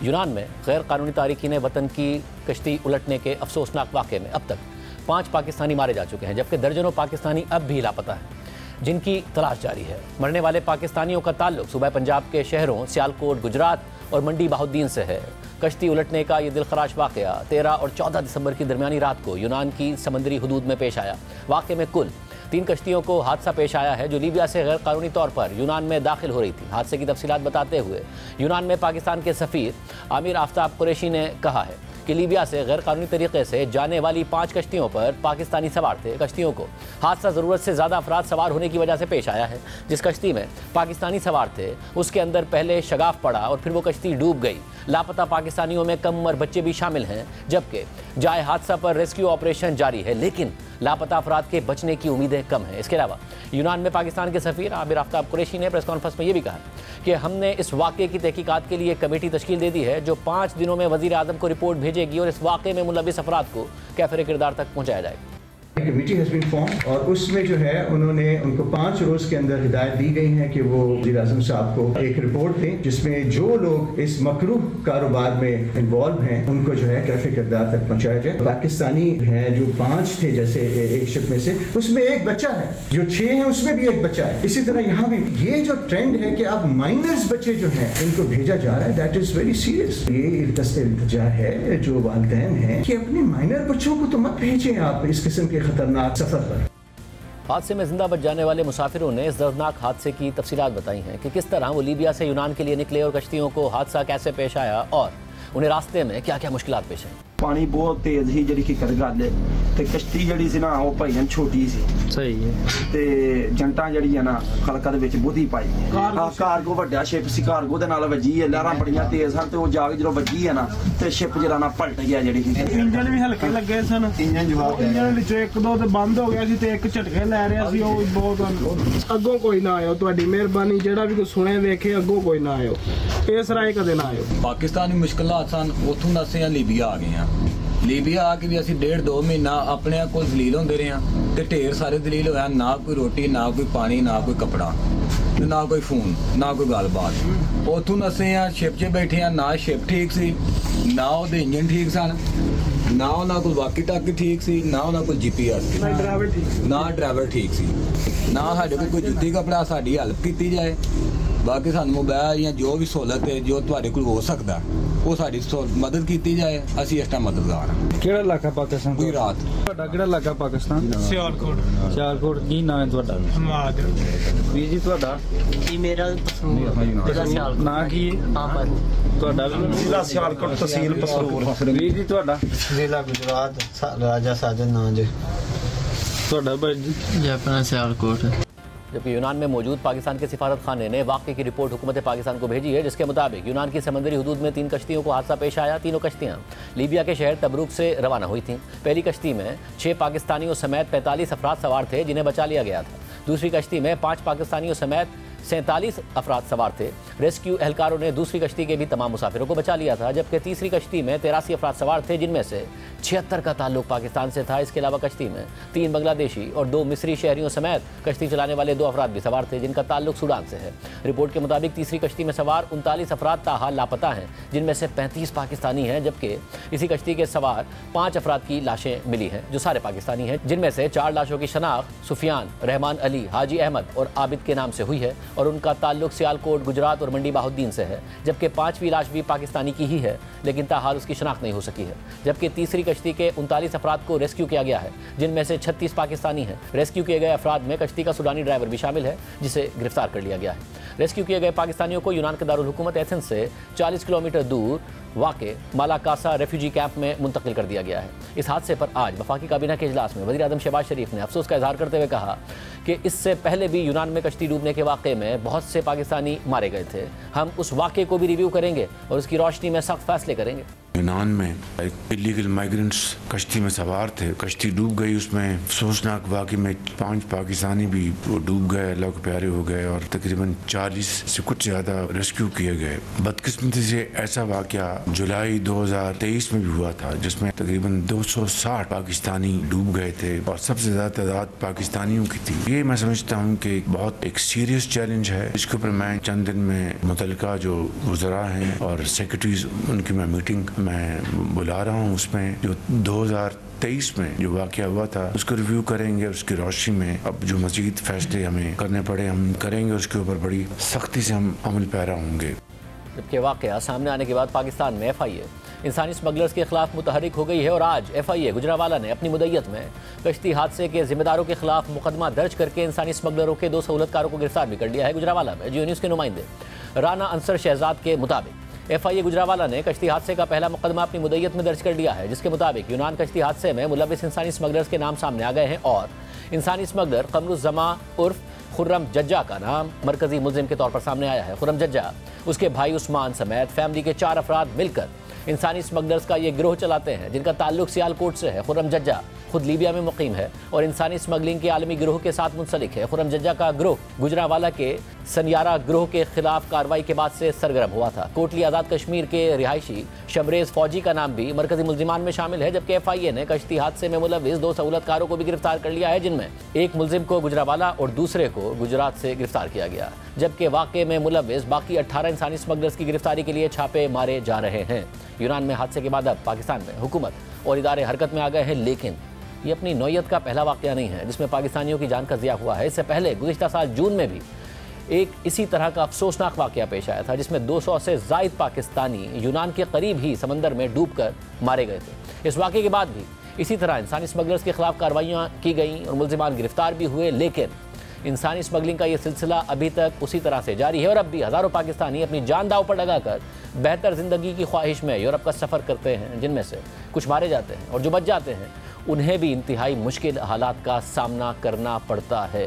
यूनान में गैर कानूनी तारिकीन वतन की कश्ती उलटने के अफसोसनाक वाक़े में अब तक 5 पाकिस्तानी मारे जा चुके हैं, जबकि दर्जनों पाकिस्तानी अब भी लापता हैं, जिनकी तलाश जारी है। मरने वाले पाकिस्तानियों का ताल्लुक सूबा पंजाब के शहरों सियालकोट, गुजरात और मंडी बहाउद्दीन से है। कश्ती उलटने का ये दिलखराश वाक़या 13 और 14 दिसंबर की दरमियानी रात को यूनान की समंदरी हदूद में पेश आया। वाक़े में कुल 3 कश्तियों को हादसा पेश आया है जो लीबिया से गैर कानूनी तौर पर यूनान में दाखिल हो रही थी। हादसे की तफसीलात बताते हुए यूनान में पाकिस्तान के सफ़ीर आमिर आफ्ताब कुरैशी ने कहा है कि लीबिया से गैर कानूनी तरीके से जाने वाली 5 कश्तियों पर पाकिस्तानी सवार थे। कश्तियों को हादसा ज़रूरत से ज़्यादा अफराद सवार होने की वजह से पेश आया है। जिस कश्ती में पाकिस्तानी सवार थे उसके अंदर पहले शगाफ पड़ा और फिर वो कश्ती डूब गई। लापता पाकिस्तानियों में कम उम्र बच्चे भी शामिल हैं, जबकि जाए हादसा पर रेस्क्यू ऑपरेशन जारी है, लेकिन लापता अफराद के बचने की उम्मीदें कम हैं। इसके अलावा यूनान में पाकिस्तान के सफ़ीर आमिर आफ्ताब कुरैशी ने प्रेस कॉन्फ्रेंस में ये भी कहा कि हमने इस वाक़े की तहकीकात के लिए कमेटी तश्कील दे दी है जो 5 दिनों में वज़ीर आज़म को रिपोर्ट भेजेगी और इस वाक़े में मुलविस अफराद को कैफ़रे किरदार तक पहुँचाया जाएगा। कमेटी हैज़ बीन फॉर्म और उसमें जो है उन्होंने उनको 5 रोज़ के अंदर हिदायत दी गई है कि वो वज़ीर आज़म साहब को एक रिपोर्ट दें जिसमें जो लोग इस मकरूह कारोबार में इन्वॉल्व हैं उनको जो है कैफ़े किरदार तक पहुँचाया जाए। पाकिस्तानी हैं जो 5 थे, जैसे एक शिप में से उसमें एक बच्चा है, जो 6 हैं उसमें भी एक बच्चा है। इसी तरह यहाँ भी ये जो ट्रेंड है कि अब माइनर्स बच्चे जो हैं इनको भेजा जा रहा है, दैट इज़ वेरी सीरियस। ये इल्तिजा है जो वालिदैन हैं कि अपने माइनर बच्चों को तो मत भेजें आप इस किस्म के खतरनाक सफर पर। हादसे में जिंदा बच जाने वाले मुसाफिरों ने इस दर्दनाक हादसे की तफसीलात बताई हैं कि किस तरह वो लीबिया से यूनान के लिए निकले और कश्तियों को हादसा कैसे पेश आया और उन्हें रास्ते में क्या क्या मुश्किलात पेश आई। पानी बहुत तेज ही जी की गल ते कश्ती जी सी ना वो भाईजान छोटी सी सही है ते जंटा जी है ना खलका दे विच बुधी पाई कारगो वड्डा शिप सी कारगो दे नाल वजी है, लहरां बड़ियां तेज सन ते वो जाके जो वजी है ना ते शिप जरा ना पलट गया जी। इंजन भी हल्के लगे सन, इंजन विच 1-2 ते बंद हो गया सी ते एक झटके लै रहा सी। वो बहुत अगों कोई ना आयो, तुहाडी मेहरबानी, जेड़ा भी कोई सुने वेखे अगों कोई ना आयो, इस राय कदे ना आयो। पाकिस्तानी मुश्किलात सन, उथों दसे लीबिया आ गए हैं। लीबिया आके भी असी 1.5-2 महीना अपने को दलील होंदे रहे हैं ते ढेर सारे दलील होया, ना कोई रोटी, ना कोई पानी, ना कोई कपड़ा, ना कोई फोन, ना कोई गलबात। उथों दसे हैं शिप च बैठे हैं, ना शिप ठीक सी, ना वो इंजन ठीक सन, ना उन्होंने कोई वाकी टाकी ठीक सी, ना उन्होंने कोई GPS ना ड्राइवर ठीक सी, ना साढ़े कोई जुत्ती कपड़ा साड़ी हेल्प की जाए। बाकी सानू मोबाइल या जो भी सहूलत है जो तुहाडे कोल हो सकता वो साड़ी मदद की जाए, असी इस टाइम मददगार हां। केड़ा इलाका पाकिस्तान? गुजरात। तुहाडा केड़ा इलाका पाकिस्तान? सियालकोट। सियालकोट। की नाम है तुहाडा? हमाद। वीर जी तुहाडा? जी मेरा सियालकोट। ना की अहमद। तुहाडा? जिला सियालकोट तहसील पसरूर। वीर जी तुहाडा? जिला गुजरात, राजा साजन नाम जी। तुहाडा भाई जी? जी अपना सियालकोट। जबकि यूनान में मौजूद पाकिस्तान के सिफारत खाने ने वाक़े की रिपोर्ट हुकूमत पाकिस्तान को भेजी है, जिसके मुताबिक यूनान की समंदरी हदूद में 3 कश्तियों को हादसा पेश आया। तीनों कश्तियाँ लीबिया के शहर तबरूक से रवाना हुई थीं। पहली कश्ती में 6 पाकिस्तानियों समेत 45 अफराद सवार थे जिन्हें बचा लिया गया था। दूसरी कश्ती में 5 पाकिस्तानियों समेत 47 अफराद सवार थे। रेस्क्यू एहलकारों ने दूसरी कश्ती के भी तमाम मुसाफिरों को बचा लिया था, जबकि तीसरी कश्ती में 83 अफराद सवार थे जिनमें से 76 का ताल्लुक पाकिस्तान से था। इसके अलावा कश्ती में 3 बांग्लादेशी और 2 मिस्री शहरियों समेत कश्ती चलाने वाले 2 अफराद भी सवार थे जिनका ताल्लुक सूडान से है। रिपोर्ट के मुताबिक तीसरी कश्ती में सवार 39 अफराद ताहाल लापता हैं, जिनमें से 35 पाकिस्तानी हैं, जबकि इसी कश्ती के सवार 5 अफराद की लाशें मिली हैं जो सारे पाकिस्तानी हैं, जिनमें से 4 लाशों की शनाख्त सुफियान, रहमान अली, हाजी अहमद और आबिद के नाम से हुई है और उनका ताल्लुक सियालकोट, गुजरात और मंडी बहाउद्दीन से है। जबकि 5वीं लाश भी पाकिस्तानी की ही है, लेकिन ताहाल उसकी शनाख्त नहीं हो सकी है। जबकि तीसरी कश्ती के 39 अफराद को रेस्क्यू किया गया है, जिनमें से 36 पाकिस्तानी हैं। रेस्क्यू किए गए अफराद में कश्ती का सूडानी ड्राइवर भी शामिल है, जिसे गिरफ्तार कर लिया गया है। रेस्क्यू किए गए पाकिस्तानियों को यूनान के दारुल हुकूमत एथेंस से 40 किलोमीटर दूर वाक़े मालाकासा रेफ्यूजी कैंप में मुंतकिल कर दिया गया है। इस हादसे पर आज वफाकी काबीना के इजलास में वज़ीर आज़म शहबाज शरीफ ने अफसोस का इजहार करते हुए कहा कि इससे पहले भी यूनान में कश्ती डूबने के वाक़े में बहुत से पाकिस्तानी मारे गए थे। हम उस वाक़े को भी रिव्यू करेंगे और उसकी रोशनी में सख्त फैसले करेंगे। यूनान में एक इलीगल माइग्रेंट्स कश्ती में सवार थे, कश्ती डूब गई। उसमें अफसोसनाक वाक़े में 5 पाकिस्तानी भी वो डूब गए, अल्लाह के प्यारे हो गए और तकरीबन 40 से कुछ ज़्यादा रेस्क्यू किए गए। बदकिस्मती से ऐसा वाक़या जुलाई 2023 में भी हुआ था जिसमें तकरीबन 260 पाकिस्तानी डूब गए थे और सबसे ज़्यादा तादाद पाकिस्तानियों की थी। ये मैं समझता हूँ कि बहुत एक सीरियस चैलेंज है। इसके ऊपर मैं चंद दिन में मुतल्लिका जो वज़रा हैं और सेक्रेटरीज उनकी मैं मीटिंग मैं बुला रहा हूँ। उसमें जो 2023 में जो वाक़या हुआ था उसको रिव्यू करेंगे। उसकी रोशनी में अब जो मज़ीद फैसले हमें करने पड़े हम करेंगे। उसके ऊपर बड़ी सख्ती से हम अमल पैरा होंगे। जबकि वाक़या सामने आने के बाद पाकिस्तान में FIA इंसानी स्मगलर्स के खिलाफ मुतहरिक हो गई है और आज FIA गुजरावाला ने अपनी मुद्दत में कश्ती हादसे के जिम्मेदारों के खिलाफ मुकदमा दर्ज करके इंसानी स्मगलरों के 2 सहूलतकारों को गिरफ्तार भी कर लिया है। गुजरावाला में जियो न्यूज़ के नुमाइंदे राना अंसर शहजाद के मुताबिक FIA गुजरावाला ने कश्ती हादसे का पहला मुकदमा अपनी मुद्दत में दर्ज कर लिया है, जिसके मुताबिक यूनान कश्ती हादसे में मुलविस इंसानी स्मगलर्स के नाम सामने आ गए हैं और इंसानी स्मगलर कमरुज़्ज़मा उर्फ खुर्रम जज्जा का नाम मरकजी मुलजिम के तौर पर सामने आया है। खुर्रम जज्जा, उसके भाई उस्मान समेत फैमिली के 4 अफराद मिलकर इंसानी स्मगलर्स का ये गिरोह चलाते हैं जिनका ताल्लुक सियालकोट से है। खुर्रम जज्जा खुद लीबिया में मुकीम है और इंसानी स्मगलिंग के आलमी गिरोह के साथ मुंसलिक है। खुर्रम जज्जा का गिरोह गुजरावाला के सनियारा गिरोह के खिलाफ कार्रवाई के बाद से सरगर्म हुआ था। कोटली आज़ाद कश्मीर के रिहायशी शबरेज फौजी का नाम भी मरकजी मुलजिमान में शामिल है। जबकि FIA ने कश्ती हादसे में मुलविस 2 सहूलतकारों को भी गिरफ्तार कर लिया है, जिनमें एक मुलजिम को गुजरावाला और दूसरे को गुजरात से गिरफ्तार किया गया। जबकि वाक़े में मुलविस बाकी 18 इंसानी स्मगलर्स की गिरफ्तारी के लिए छापे मारे जा रहे हैं। यूनान में हादसे के बाद अब पाकिस्तान में हुकूमत और इदारे हरकत में आ गए हैं, लेकिन ये अपनी नौयत का पहला वाक़या नहीं है जिसमें पाकिस्तानियों की जान का ज़िया हुआ है। इससे पहले गुज़िश्ता साल जून में भी एक इसी तरह का अफसोसनाक वाक़या पेश आया था जिसमें 200 से ज़ायद पाकिस्तानी यूनान के करीब ही समंदर में डूबकर मारे गए थे। इस वाक़े के बाद भी इसी तरह इंसानी स्मगलर्स के खिलाफ कार्रवाइयाँ की गईं और मुलजिमान गिरफ्तार भी हुए, लेकिन इंसानी स्मगलिंग का ये सिलसिला अभी तक उसी तरह से जारी है और अब भी हज़ारों पाकिस्तानी अपनी जान दांव पर लगाकर बेहतर ज़िंदगी की ख्वाहिश में यूरोप का सफ़र करते हैं, जिनमें से कुछ मारे जाते हैं और जो बच जाते हैं उन्हें भी इंतहाई मुश्किल हालात का सामना करना पड़ता है।